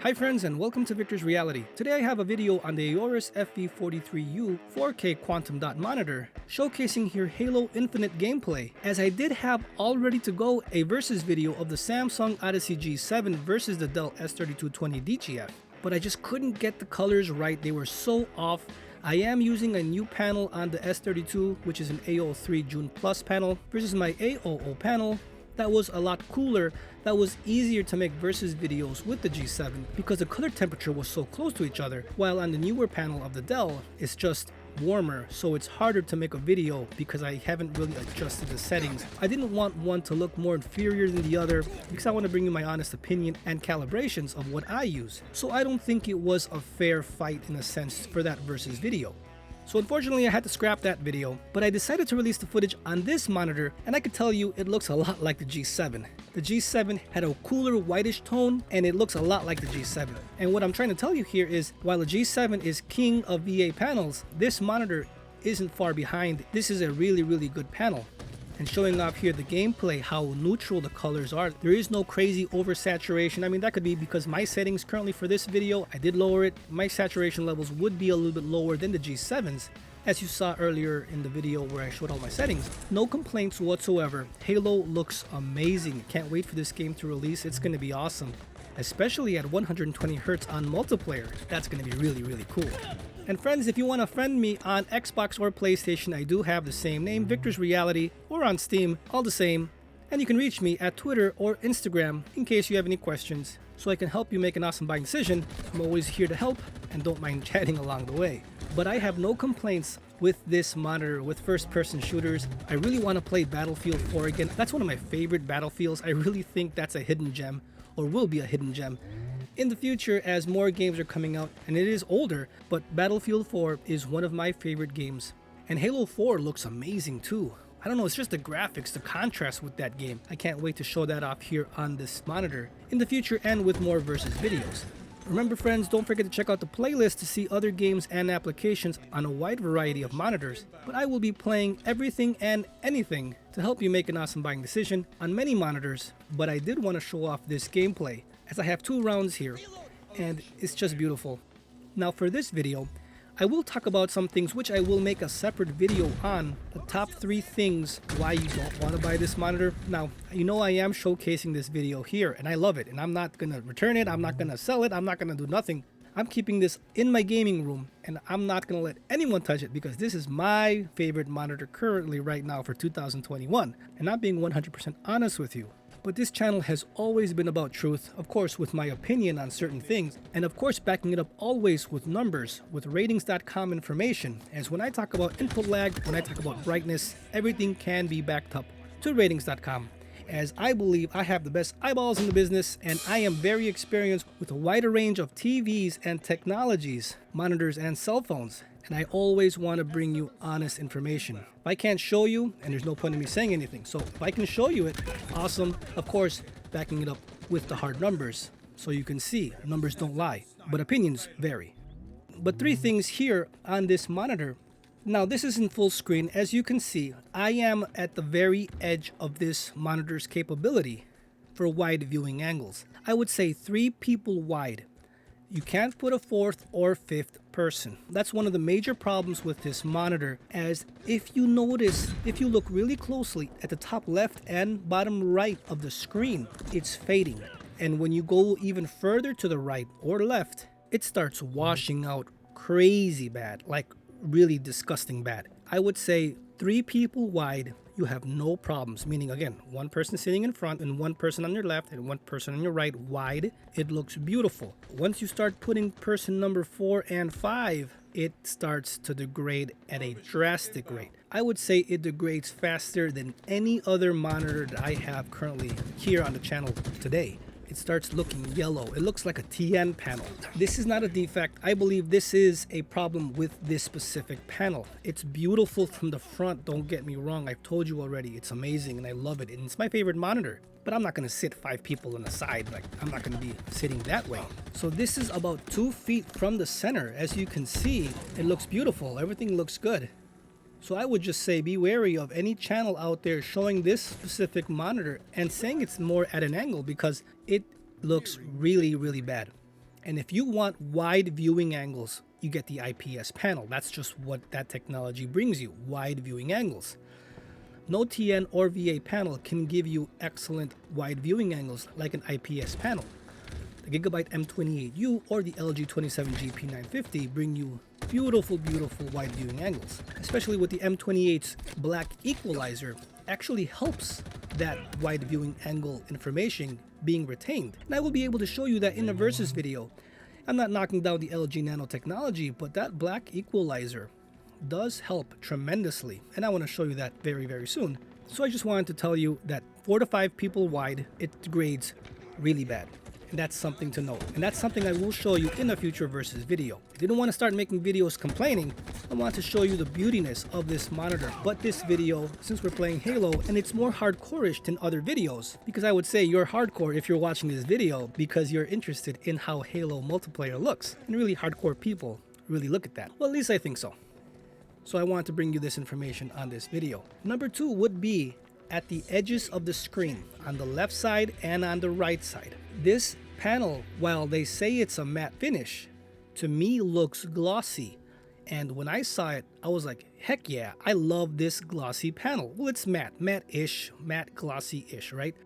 Hi friends and welcome to Victor's Reality. Today I have a video on the AORUS FV43U 4K quantum dot monitor showcasing here Halo Infinite gameplay, as I did have all ready to go a versus video of the Samsung Odyssey G7 versus the Dell S3220 DGF, but I just couldn't get the colors right. They were so off. I am using a new panel on the S32, which is an A03 June Plus panel versus my A00 panel. That was a lot cooler, that was easier to make versus videos with the G7 because the color temperature was so close to each other, while on the newer panel of the Dell, it's just warmer, so it's harder to make a video because I haven't really adjusted the settings. I didn't want one to look more inferior than the other because I want to bring you my honest opinion and calibrations of what I use. So I don't think it was a fair fight in a sense for that versus video. So unfortunately I had to scrap that video, but I decided to release the footage on this monitor, and I could tell you it looks a lot like the G7. The G7 had a cooler whitish tone and it looks a lot like the G7. And what I'm trying to tell you here is, while the G7 is king of VA panels, this monitor isn't far behind. This is a really good panel. And showing off here the gameplay, how neutral the colors are. There is no crazy oversaturation. I mean, that could be because my settings currently for this video, I did lower it. My saturation levels would be a little bit lower than the G7's, as you saw earlier in the video where I showed all my settings. No complaints whatsoever. Halo looks amazing. Can't wait for this game to release. It's going to be awesome, especially at 120 Hz on multiplayer. That's going to be really cool. And friends, if you want to friend me on Xbox or PlayStation, I do have the same name, Victor's Reality, or on Steam, all the same. And you can reach me at Twitter or Instagram in case you have any questions, so I can help you make an awesome buying decision. I'm always here to help and don't mind chatting along the way. But I have no complaints with this monitor with first-person shooters. I really want to play Battlefield 4 again. That's one of my favorite Battlefields. I really think that's a hidden gem, or will be a hidden gem in the future as more games are coming out, and it is older, but Battlefield 4 is one of my favorite games. And Halo 4 looks amazing too. I don't know, it's just the graphics, the contrast with that game. I can't wait to show that off here on this monitor in the future and with more versus videos. Remember friends, don't forget to check out the playlist to see other games and applications on a wide variety of monitors. But I will be playing everything and anything to help you make an awesome buying decision on many monitors. But I did want to show off this gameplay, as I have 2 rounds here, and it's just beautiful. Now for this video, I will talk about some things which I will make a separate video on, the top 3 things why you don't want to buy this monitor. Now, you know I am showcasing this video here, and I love it, and I'm not going to return it, I'm not going to sell it, I'm not going to do nothing. I'm keeping this in my gaming room, and I'm not going to let anyone touch it because this is my favorite monitor currently right now for 2021, and I'm being 100% honest with you. But this channel has always been about truth, of course with my opinion on certain things, and of course backing it up always with numbers, with ratings.com information, as when I talk about input lag, when I talk about brightness, everything can be backed up to ratings.com, as I believe I have the best eyeballs in the business, and I am very experienced with a wider range of TVs and technologies, monitors and cell phones. And I always want to bring you honest information. If I can't show you, and there's no point in me saying anything, so if I can show you it, awesome. Of course, backing it up with the hard numbers, so you can see numbers don't lie, but opinions vary. But 3 things here on this monitor. Now this is in full screen. As you can see, I am at the very edge of this monitor's capability for wide viewing angles. I would say 3 people wide. You can't put a 4th or 5th person. That's one of the major problems with this monitor, as if you notice, if you look really closely at the top left and bottom right of the screen, it's fading. And when you go even further to the right or left, it starts washing out crazy bad, like really disgusting bad. I would say 3 people wide, you have no problems, meaning again, 1 person sitting in front and 1 person on your left and 1 person on your right wide. It looks beautiful. Once you start putting person number 4 and 5, it starts to degrade at a drastic rate. I would say it degrades faster than any other monitor that I have currently here on the channel today. It starts looking yellow. It looks like a TN panel. This is not a defect. I believe this is a problem with this specific panel. It's beautiful from the front, don't get me wrong. I've told you already, it's amazing and I love it. And it's my favorite monitor. But I'm not gonna sit 5 people on the side. Like, I'm not gonna be sitting that way. So this is about 2 feet from the center. As you can see, it looks beautiful. Everything looks good. So I would just say be wary of any channel out there showing this specific monitor and saying it's more at an angle, because it looks really bad. And if you want wide viewing angles, you get the IPS panel. That's just what that technology brings you, wide viewing angles. No TN or VA panel can give you excellent wide viewing angles like an IPS panel. The Gigabyte M28U or the LG 27GP950 bring you beautiful, beautiful wide viewing angles. Especially with the M28's black equalizer, actually helps that wide viewing angle information being retained. And I will be able to show you that in a versus video. I'm not knocking down the LG Nano technology, but that black equalizer does help tremendously, and I want to show you that very, very soon. So I just wanted to tell you that 4 to 5 people wide, it degrades really bad. And that's something to note. And that's something I will show you in a future versus video. I didn't want to start making videos complaining. I want to show you the beautiness of this monitor. But this video, since we're playing Halo, and it's more hardcore-ish than other videos, because I would say you're hardcore if you're watching this video because you're interested in how Halo multiplayer looks. And really hardcore people really look at that. Well, at least I think so. So I want to bring you this information on this video. Number 2 would be at the edges of the screen, on the left side and on the right side. This panel, while they say it's a matte finish, to me looks glossy. And when I saw it, I was like, heck yeah, I love this glossy panel. Well, it's matte-ish, matte glossy-ish, right?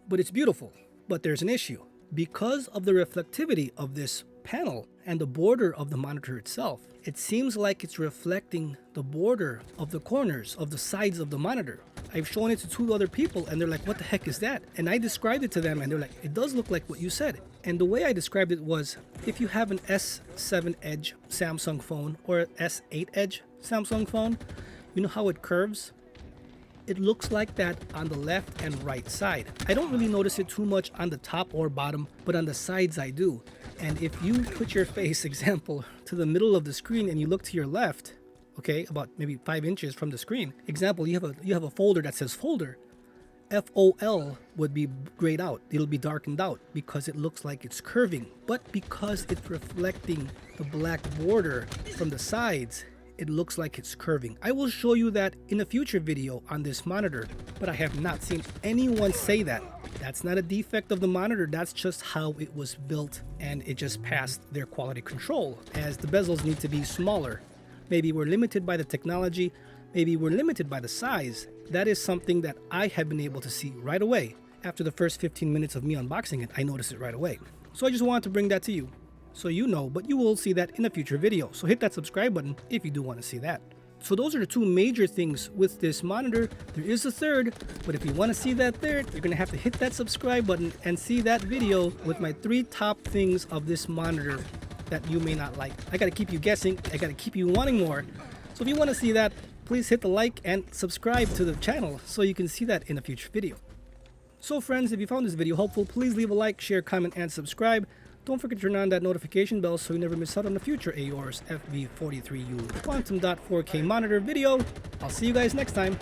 But it's beautiful. But there's an issue. Because of the reflectivity of this panel and the border of the monitor itself, it seems like it's reflecting the border of the corners of the sides of the monitor. I've shown it to 2 other people and they're like, what the heck is that? And I described it to them and they're like, it does look like what you said. And the way I described it was, if you have an S7 Edge Samsung phone or an S8 Edge Samsung phone, you know how it curves? It looks like that on the left and right side. I don't really notice it too much on the top or bottom, but on the sides I do. And if you put your face, example, to the middle of the screen and you look to your left, okay, about maybe 5 inches from the screen, example, you have a folder that says folder, FOL would be grayed out. It'll be darkened out because it looks like it's curving. But because it's reflecting the black border from the sides, it looks like it's curving. I will show you that in a future video on this monitor, but I have not seen anyone say that. That's not a defect of the monitor, that's just how it was built, and it just passed their quality control, as the bezels need to be smaller. Maybe we're limited by the technology, maybe we're limited by the size. That is something that I have been able to see right away. After the first 15 minutes of me unboxing it, I noticed it right away. So I just wanted to bring that to you, so you know, but you will see that in a future video. So hit that subscribe button if you do want to see that. So those are the 2 major things with this monitor. There is a third, but if you want to see that third, you're going to have to hit that subscribe button and see that video with my 3 top things of this monitor that you may not like. I got to keep you guessing. I got to keep you wanting more. So if you want to see that, please hit the like and subscribe to the channel so you can see that in a future video. So friends, if you found this video helpful, please leave a like, share, comment, and subscribe. Don't forget to turn on that notification bell so you never miss out on the future AORUS FV43U Quantum.4K monitor video. I'll see you guys next time.